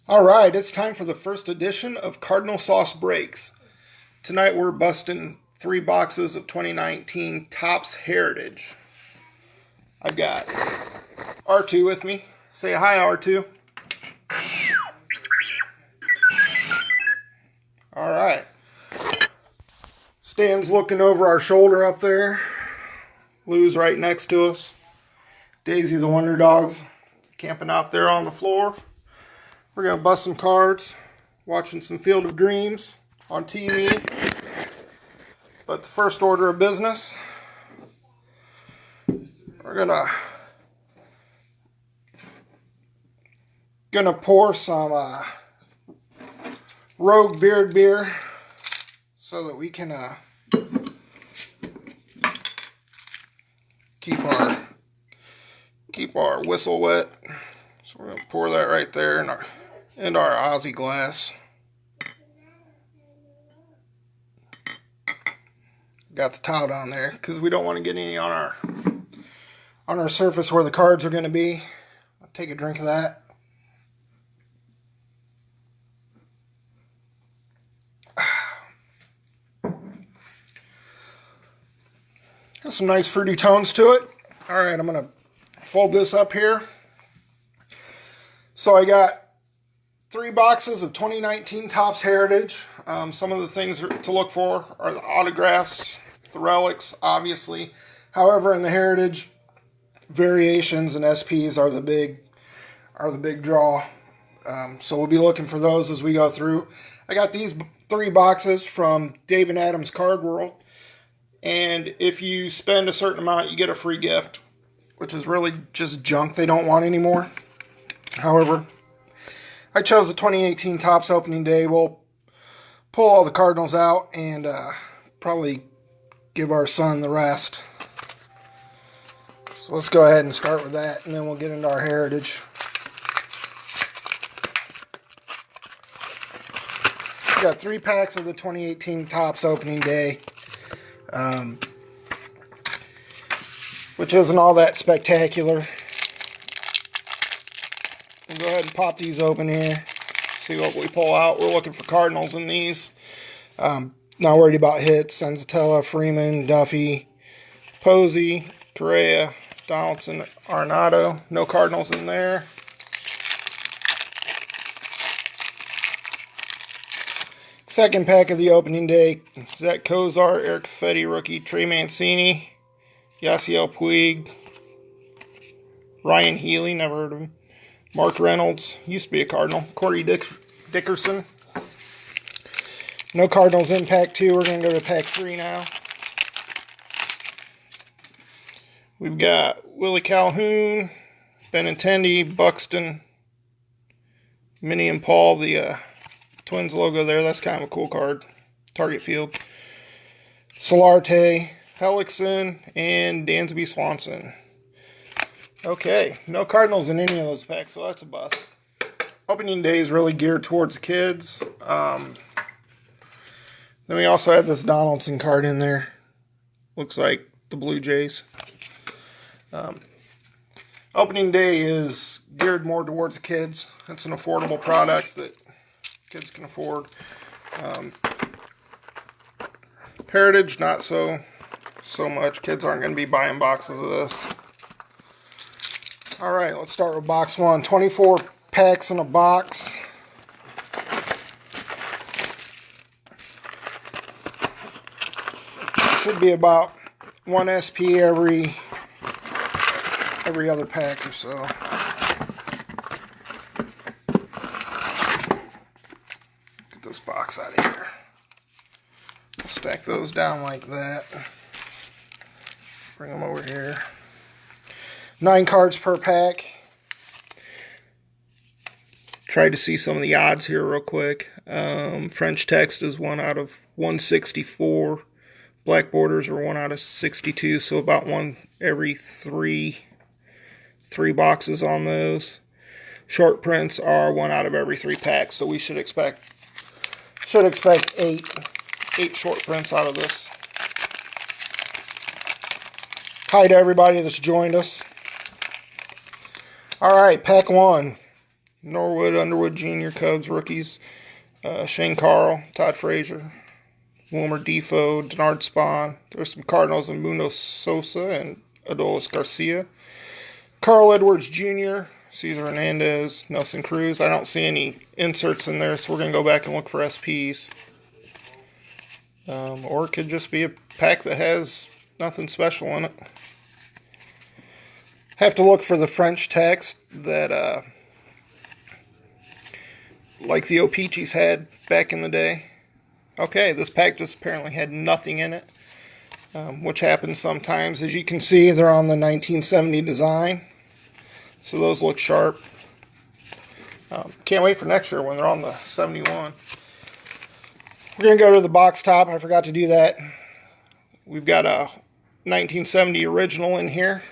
All right, it's time for the first edition of Cardinal Sauce Breaks. Tonight we're busting 3 boxes of 2019 Topps Heritage. I've got R2 with me. Say hi, R2. All right. Stan's looking over our shoulder up there. Lou's right next to us. Daisy the Wonder Dog's camping out there on the floor. We're going to bust some cards, watching some Field of Dreams on TV. But the first order of business, we're gonna pour some Rogue Beard beer so that we can keep our whistle wet. So we're gonna pour that right there into our Aussie glass. Got the towel down there because we don't want to get any on our surface where the cards are going to be. I'll take a drink of that. Got some nice fruity tones to it. All right, I'm going to fold this up here. So I got 3 boxes of 2019 Topps Heritage. Some of the things to look for are the autographs, the relics, obviously. However, in the Heritage, variations and SPs are the big draw. So we'll be looking for those as we go through. I got these 3 boxes from Dave and Adam's Card World. And if you spend a certain amount, you get a free gift, which is really just junk they don't want anymore. However, I chose the 2018 Topps opening day. We'll pull all the Cardinals out and probably give our son the rest. So let's go ahead and start with that, and then we'll get into our Heritage. We got 3 packs of the 2018 Topps opening day, which isn't all that spectacular. We'll go ahead and pop these open here, see what we pull out. We're looking for Cardinals in these. Not worried about hits. Senzatella, Freeman, Duffy, Posey, Correa, Donaldson, Arenado. No Cardinals in there. Second pack of the opening day. Zach Kozar, Eric Fetty rookie, Trey Mancini, Yasiel Puig, Ryan Healy, never heard of him. Mark Reynolds, used to be a Cardinal. Corey Dickerson. No Cardinals in pack 2. We're going to go to pack 3 now. We've got Willie Calhoun, Benintendi, Buxton, Minnie and Paul, the Twins logo there. That's kind of a cool card. Target field. Solarte, Hellickson, and Dansby Swanson. Okay, no Cardinals in any of those packs, so that's a bust. Opening day is really geared towards the kids. Then we also have this Donaldson card in there. Looks like the Blue Jays. Opening day is geared more towards the kids. It's an affordable product that kids can afford. Heritage, not so much. Kids aren't going to be buying boxes of this. All right, let's start with box 1. 24 packs in a box. Should be about 1 SP every other pack or so. Get this box out of here. Stack those down like that. Bring them over here. 9 cards per pack. Tried to see some of the odds here real quick. French text is 1 out of 164. Black borders are 1 out of 62, so about 1 every 3 boxes on those. Short prints are 1 out of every 3 packs, so we should expect 8 short prints out of this. Hi to everybody that's joined us. All right, pack 1. Norwood, Underwood Jr., Cubs rookies. Shane Carl, Todd Frazier, Wilmer Defoe, Denard Spahn. There's some Cardinals and Mundo Sosa and Adolis Garcia. Carl Edwards Jr., Cesar Hernandez, Nelson Cruz. I don't see any inserts in there, so we're going to go back and look for SPs. Or it could just be a pack that has nothing special in it. Have to look for the French text that, like the O-Pee-Chees had back in the day. Okay, this pack just apparently had nothing in it, which happens sometimes. As you can see, they're on the 1970 design, so those look sharp. Can't wait for next year when they're on the 71. We're going to go to the box top. I forgot to do that. We've got a 1970 original in here.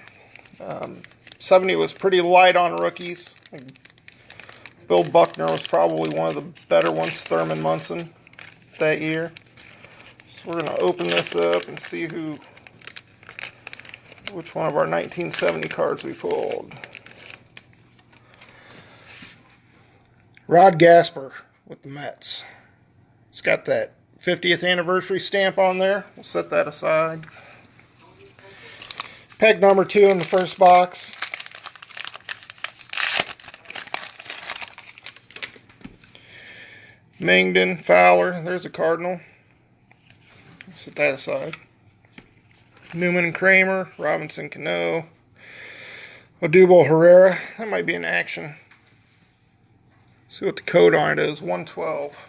70 was pretty light on rookies. Bill Buckner was probably one of the better ones, Thurman Munson, that year. So we're going to open this up and see which one of our 1970 cards we pulled. Rod Gasper with the Mets. It's got that 50th anniversary stamp on there. We'll set that aside. Pack number 2 in the first box. Mangden, Fowler, there's a Cardinal. Set that aside. Newman and Kramer, Robinson, Cano, Odubel, Herrera. That might be an action. See what the code on it is, 112.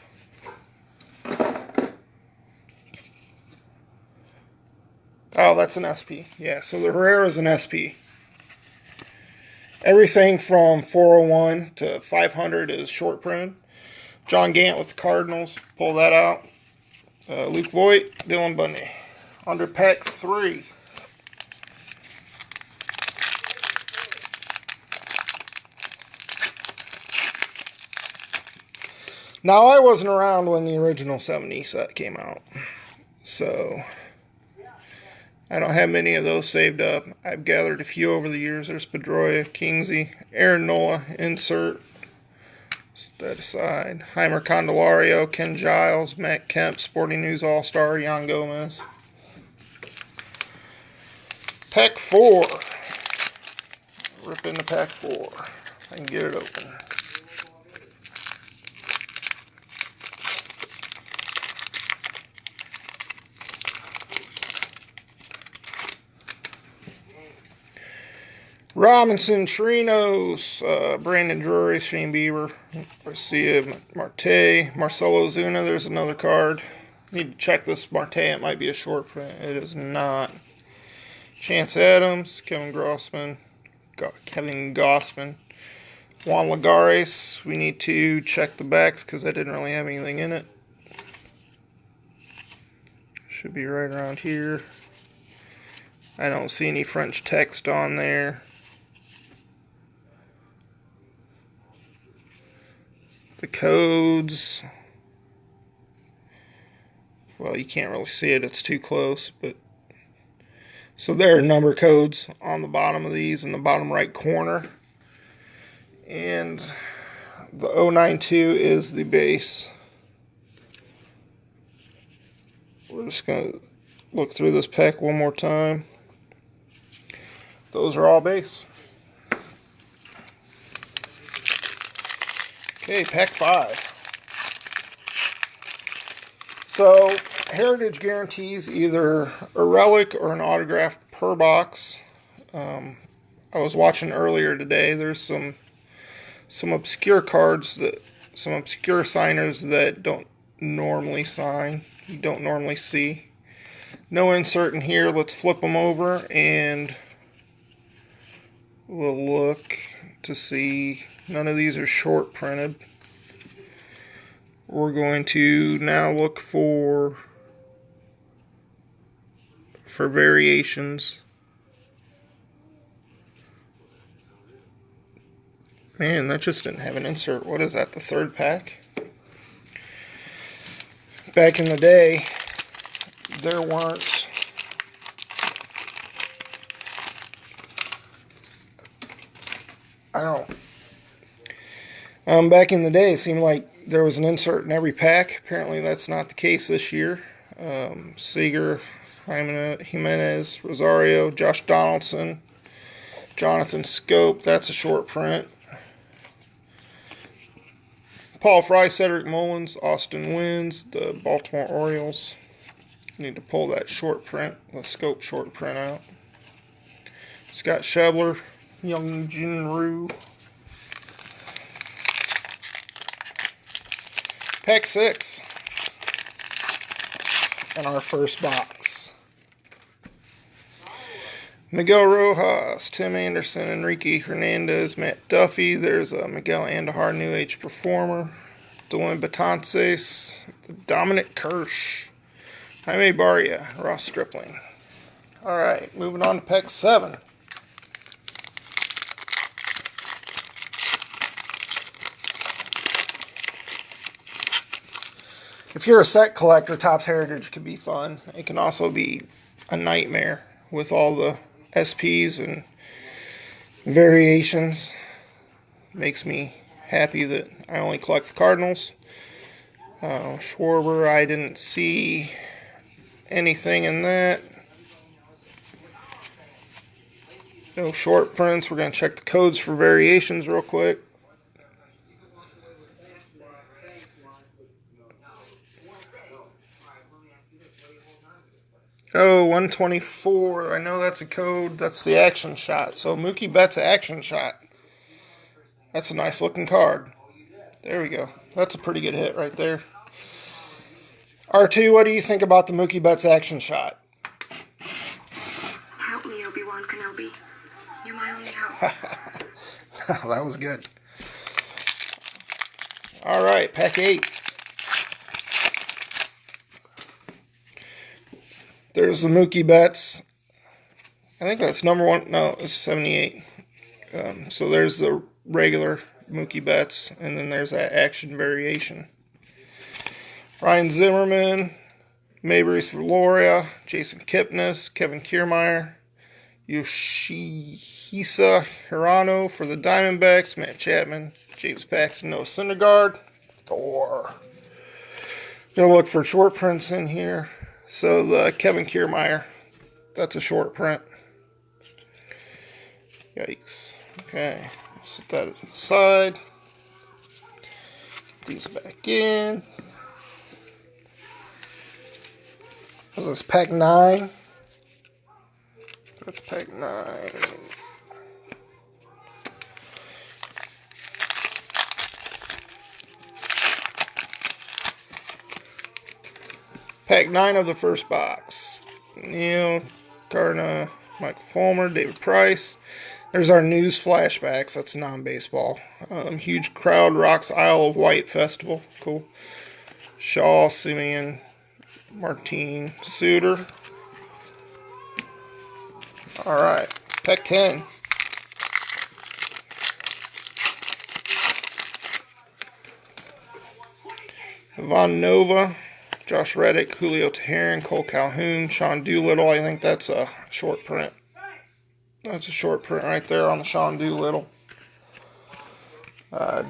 Oh, that's an SP. Yeah, so the Herrera is an SP. Everything from 401 to 500 is short printed. John Gant with the Cardinals. Pull that out. Luke Voigt, Dylan Bundy. Under pack 3. Now, I wasn't around when the original 70 set came out, so I don't have many of those saved up. I've gathered a few over the years. There's Pedroia, Kingsley, Aaron Nola, insert. Set that aside. Heimer Candelario, Ken Giles, Matt Kemp, Sporting News All-Star, Yan Gomez. Pack 4. Rip into pack 4. I can get it open. Robinson, Chirinos, Brandon Drury, Shane Bieber, Garcia, Marte, Marcelo Zuna. There's another card. Need to check this Marte. It might be a short print. It is not. Chance Adams, Kevin Gossman, Juan Lagares. We need to check the backs because I didn't really have anything in it. Should be right around here. I don't see any French text on there. The codes, well, you can't really see it, it's too close, but so there are number codes on the bottom of these in the bottom right corner, and the 092 is the base. We're just going to look through this pack one more time. Those are all base. Okay, pack 5. So, Heritage guarantees either a relic or an autograph per box. I was watching earlier today. There's some obscure cards some obscure signers that don't normally sign. You don't normally see. No insert in here. Let's flip them over and we'll look to see. None of these are short printed. We're going to now look for variations. Man, that just didn't have an insert. What is that, the third pack? Back in the day, there weren't Back in the day, it seemed like there was an insert in every pack. Apparently, that's not the case this year. Seager, Jimenez, Rosario, Josh Donaldson, Jonathan Scope. That's a short print. Paul Fry, Cedric Mullins, Austin Wynns, the Baltimore Orioles. Need to pull that short print, the Scope short print out. Scott Schebler, Young Jinru. Pack 6 in our first box. Miguel Rojas, Tim Anderson, Enrique Hernandez, Matt Duffy. There's a Miguel Andujar New Age Performer. Dylan Betances, Dominic Kirsch, Jaime Barria, Ross Stripling. All right, moving on to pack 7. If you're a set collector, Topps Heritage can be fun. It can also be a nightmare with all the SPs and variations. Makes me happy that I only collect the Cardinals. Schwarber, I didn't see anything in that. No short prints. We're going to check the codes for variations real quick. Oh, 124. I know that's a code. That's the action shot. So Mookie Betts action shot. That's a nice looking card. There we go. That's a pretty good hit right there. R2, what do you think about the Mookie Betts action shot? Help me, Obi-Wan Kenobi. You're my only hope. That was good. All right, pack 8. There's the Mookie Betts. I think that's number 1. No, it's 78. So there's the regular Mookie Betts, and then there's that action variation. Ryan Zimmerman, Mabrys Valoria, Jason Kipnis, Kevin Kiermaier, Yoshihisa Hirano for the Diamondbacks, Matt Chapman, James Paxton, Noah Syndergaard, Thor. Gonna look for short prints in here. So the Kevin Kiermaier, that's a short print. Yikes. Okay, set that to the side. Get these back in. What is this, pack 9? That's pack 9. Pack 9 of the first box. Neil, Cardinal, Michael Fulmer, David Price. There's our news flashbacks. That's non-baseball. Huge crowd rocks Isle of Wight Festival. Cool. Shaw, Simeon, Martine, Suter. All right. Pack 10. Von Nova, Josh Reddick, Julio Teheran, Cole Calhoun, Sean Doolittle. I think that's a short print. That's a short print right there on the Sean Doolittle.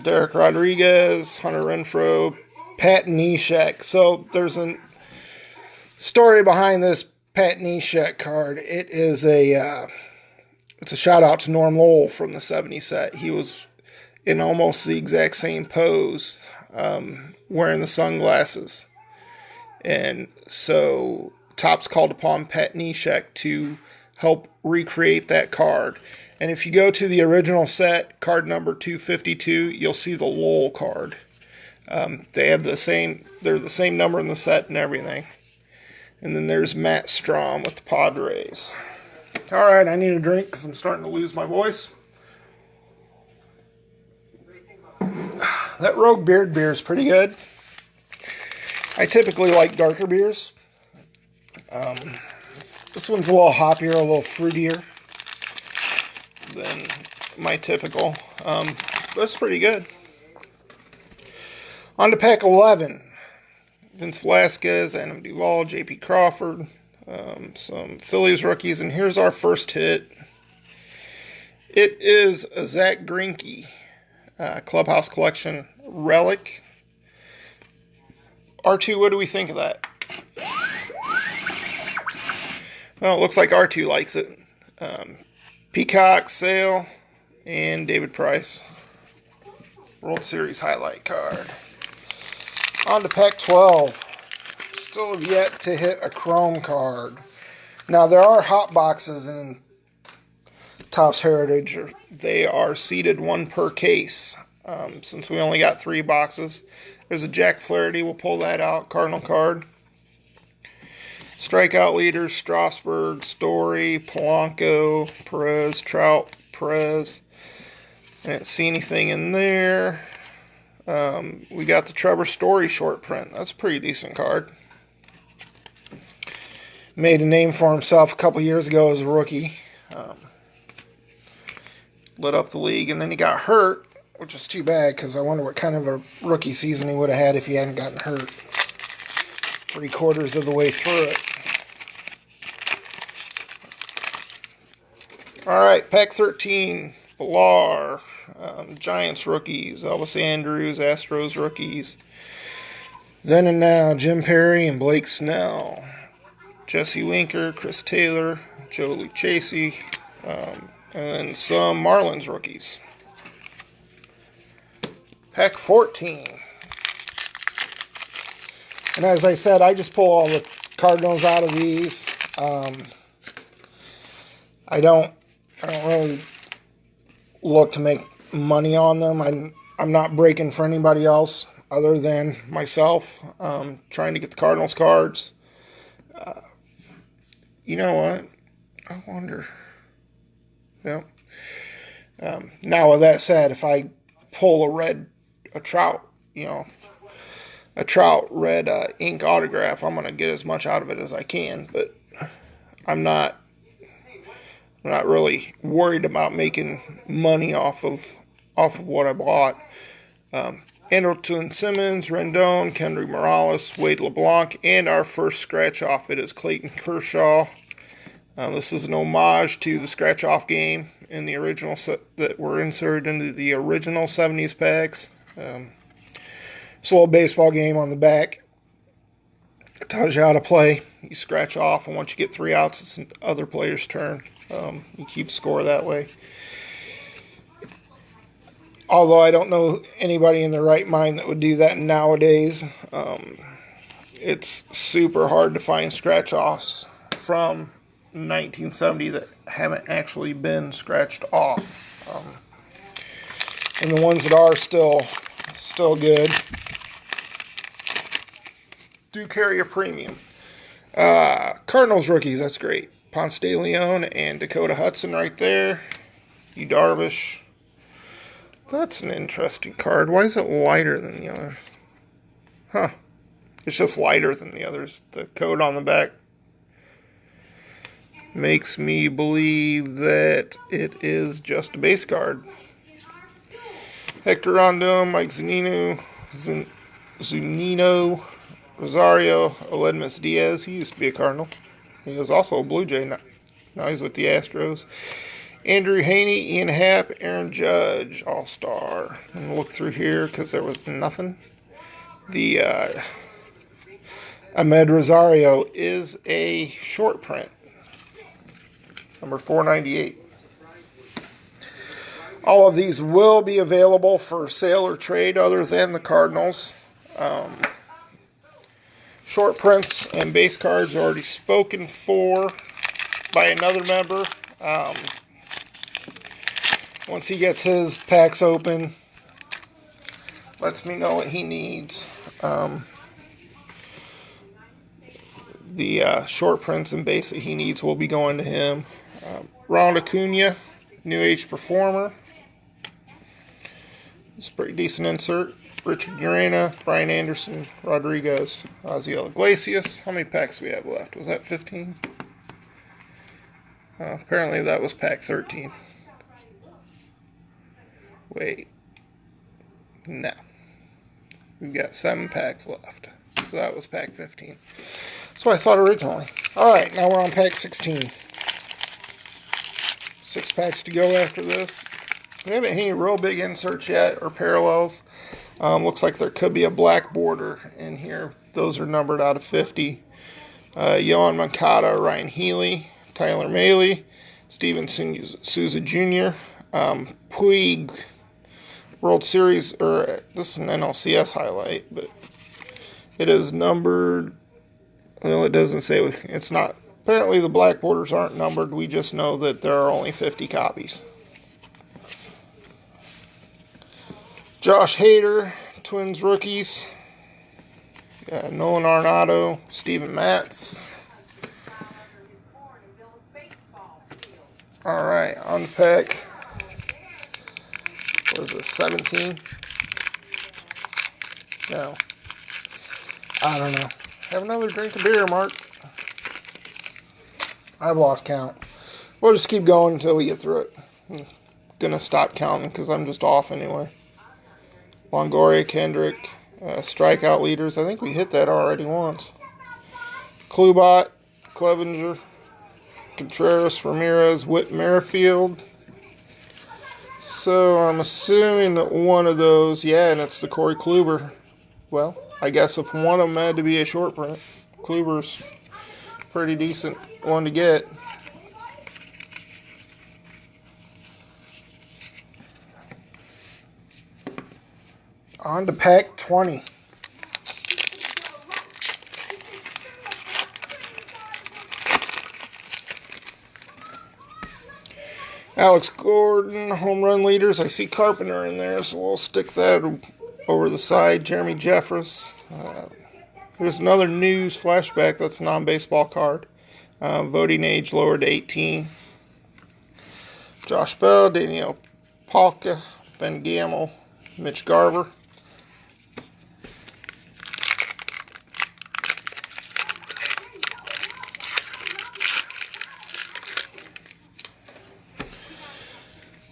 Derek Rodriguez, Hunter Renfroe, Pat Neshek. So there's a story behind this Pat Neshek card. It is it's a shout out to Norm Lowell from the 70 set. He was in almost the exact same pose, wearing the sunglasses. And so Topps called upon Pat Neshek to help recreate that card. And if you go to the original set, card number 252, you'll see the Lowell card. They have they're the same number in the set and everything. And then there's Matt Strom with the Padres. All right, I need a drink because I'm starting to lose my voice. That Rogue Beard beer is pretty good. I typically like darker beers. This one's a little hoppier, a little fruitier than my typical. That's pretty good. On to pack 11. Vince Velasquez, Adam Duvall, J.P. Crawford, some Phillies rookies, and here's our first hit. It is a Zach Greinke Clubhouse Collection Relic. R2, what do we think of that? Well, it looks like R2 likes it. Peacock, Sale, and David Price. World Series highlight card. On to pack 12. Still have yet to hit a Chrome card. Now, there are hot boxes in Topps Heritage. They are seated one per case. Since we only got 3 boxes. There's a Jack Flaherty. We'll pull that out. Cardinal card. Strikeout leaders, Strasburg, Story, Polanco, Perez, Trout, Perez. I didn't see anything in there. We got the Trevor Story short print. That's a pretty decent card. Made a name for himself a couple years ago as a rookie. Lit up the league, and then he got hurt, which is too bad because I wonder what kind of a rookie season he would have had if he hadn't gotten hurt. 3/4 of the way through it. Alright, pack 13. Villar, Giants rookies, Elvis Andrews, Astros rookies. Then and now, Jim Perry and Blake Snell. Jesse Winker, Chris Taylor, Joe Lucchesi, and then some Marlins rookies. Pack 14. And as I said, I just pull all the Cardinals out of these. I don't really look to make money on them. I'm not breaking for anybody else other than myself. Trying to get the Cardinals cards. You know what? I wonder. Yeah. Now with that said, if I pull a Trout, a Trout red ink autograph, I'm going to get as much out of it as I can, but I'm not really worried about making money off of what I bought. Andrelton Simmons, Rendon, Kendry Morales, Wade LeBlanc, and our first scratch off it is Clayton Kershaw. This is an homage to the scratch off game in the original set that were inserted into the original 70s packs. It's a little baseball game on the back. It tells you how to play. You scratch off, and once you get 3 outs, it's the other player's turn. You keep score that way. Although I don't know anybody in their right mind that would do that nowadays. It's super hard to find scratch-offs from 1970 that haven't actually been scratched off. And the ones that are still good do carry a premium. Cardinals rookies, that's great. Ponce de Leon and Dakota Hudson right there. Yu Darvish. That's an interesting card. Why is it lighter than the others? Huh. It's just lighter than the others. The code on the back makes me believe that it is just a base card. Hector Rondon, Mike Zunino, Rosario, Aledmus Diaz. He used to be a Cardinal. He was also a Blue Jay. Now he's with the Astros. Andrew Haney, Ian Happ, Aaron Judge, All-Star. And look through here because there was nothing. The Ahmed Rosario is a short print. Number 498. All of these will be available for sale or trade other than the Cardinals. Short prints and base cards are already spoken for by another member. Once he gets his packs open, lets me know what he needs. The short prints and base that he needs will be going to him. Ronald Acuna, New Age Performer. It's a pretty decent insert. Richard Urena, Brian Anderson, Rodriguez, Ozzie Iglesias. How many packs do we have left? Was that 15? Apparently that was pack 13. Wait. No. We've got 7 packs left. So that was pack 15. That's what I thought originally. Alright, now we're on pack 16. 6 packs to go after this. We haven't had any real big inserts yet or parallels. Looks like there could be a black border in here. Those are numbered out of 50. Yohan Moncada, Ryan Healy, Tyler Mahle, Steven Souza Jr., Puig World Series, or this is an NLCS highlight, but it is numbered. Well, it doesn't say. It's not. Apparently, the black borders aren't numbered. We just know that there are only 50 copies. Josh Hader, Twins rookies. Nolan Arenado, Steven Matz. All right, on the pack. What is this, 17? No. I don't know. Have another drink of beer, Mark. I've lost count. We'll just keep going until we get through it. I'm gonna stop counting because I'm just off anyway. Longoria, Kendrick, strikeout leaders. I think we hit that already once. Klubot, Clevenger, Contreras, Ramirez, Whit Merrifield. So I'm assuming that one of those, yeah, and it's the Corey Kluber. Well, I guess if one of them had to be a short print, Kluber's pretty decent one to get. On to pack 20. Alex Gordon, home run leaders. I see Carpenter in there, so we'll stick that over the side. Jeremy Jeffress. Here's another news flashback. That's a non-baseball card. Voting age lowered to 18. Josh Bell, Daniel Palka, Ben Gamel, Mitch Garver.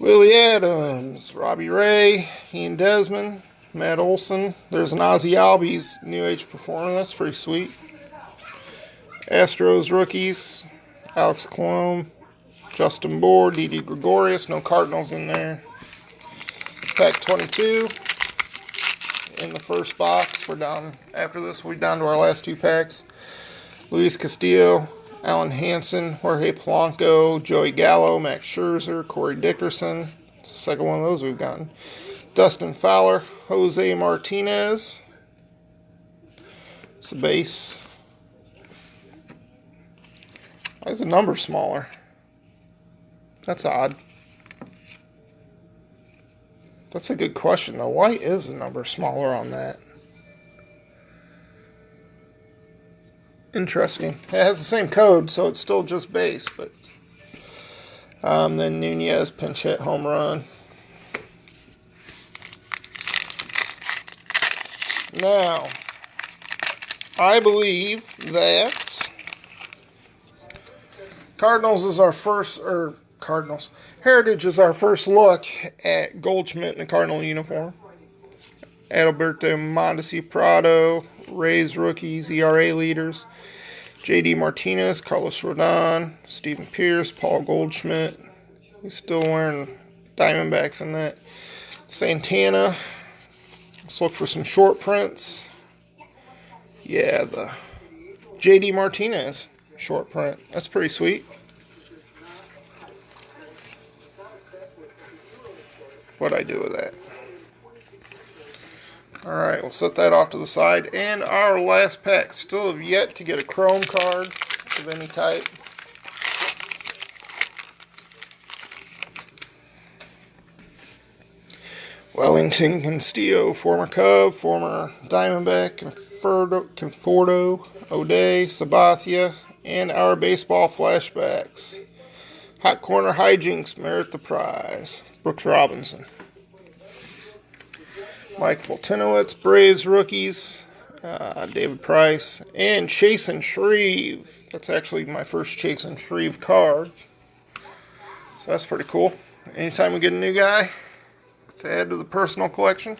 Willie Adams, Robbie Ray, Ian Desmond, Matt Olson. There's an Ozzie Albies New Age Performer. That's pretty sweet. Astros rookies, Alex Colomb, Justin Bohr, Didi Gregorius. No Cardinals in there. Pack 22 in the first box. We're down, after this, we're down to our last two packs. Luis Castillo, Alan Hansen, Jorge Polanco, Joey Gallo, Max Scherzer, Corey Dickerson. It's the second one of those we've gotten. Dustin Fowler, Jose Martinez. It's a base. Why is the number smaller? That's odd. That's a good question, though. Why is the number smaller on that? Interesting. It has the same code, so it's still just base, but then Nunez, pinch hit, home run. Now, I believe that Cardinals is our first, or Cardinals, Heritage is our first look at Goldschmidt in a Cardinal uniform. Adalberto Mondesi Prado, Rays rookies, ERA leaders, J.D. Martinez, Carlos Rodon, Stephen Pierce, Paul Goldschmidt. He's still wearing Diamondbacks in that. Santana. Let's look for some short prints. Yeah, the J.D. Martinez short print. That's pretty sweet. What'd I do with that? Alright, we'll set that off to the side. And our last pack. Still have yet to get a chrome card of any type. Wellington Castillo, former Cub, former Diamondback, Conforto, O'Day, Sabathia, and our baseball flashbacks. Hot corner hijinks merit the prize. Brooks Robinson. Mike Fultonowitz, Braves rookies, David Price, and Chasen Shreve. That's actually my first Chasen Shreve card. So that's pretty cool. Anytime we get a new guy to add to the personal collection.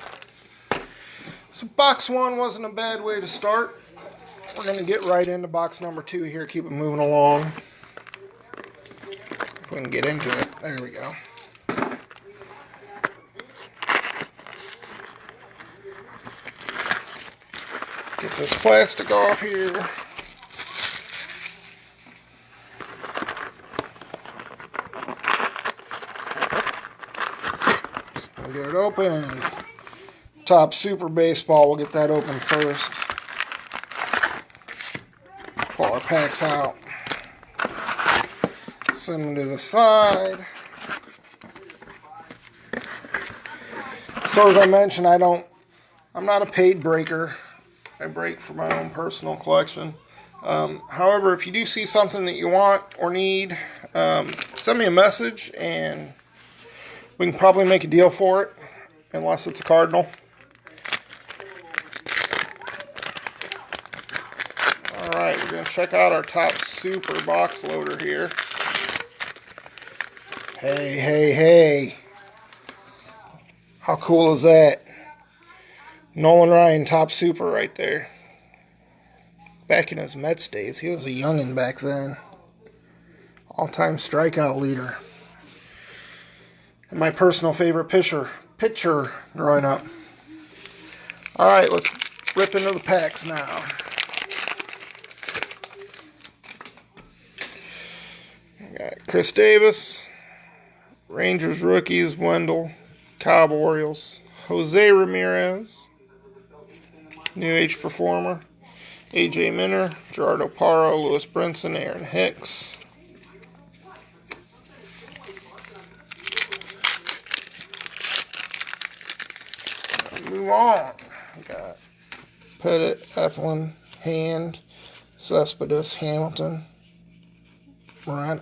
So box one wasn't a bad way to start. We're going to get right into box number 2 here, keep it moving along. If we can get into it. There we go. Get this plastic off here. We'll get it open. Top Super Baseball, we'll get that open first. Pull our packs out. Send them to the side. So as I mentioned, I'm not a paid breaker. I break for my own personal collection. However, if you do see something that you want or need, send me a message and we can probably make a deal for it, unless it's a Cardinal. Alright, we're going to check out our Top Super box loader here. Hey, hey, hey. How cool is that? Nolan Ryan, Top Super right there. Back in his Mets days, he was a youngin' back then. All-time strikeout leader. And my personal favorite pitcher growing up. Alright, let's rip into the packs now. We got Chris Davis, Rangers rookies, Wendell, Cobb Orioles, Jose Ramirez, New Age Performer, AJ Minter, Gerardo Parra, Lewis Brinson, Aaron Hicks. Move on. We got Pettit, Eflin, Hand, Cespedes, Hamilton, Moran.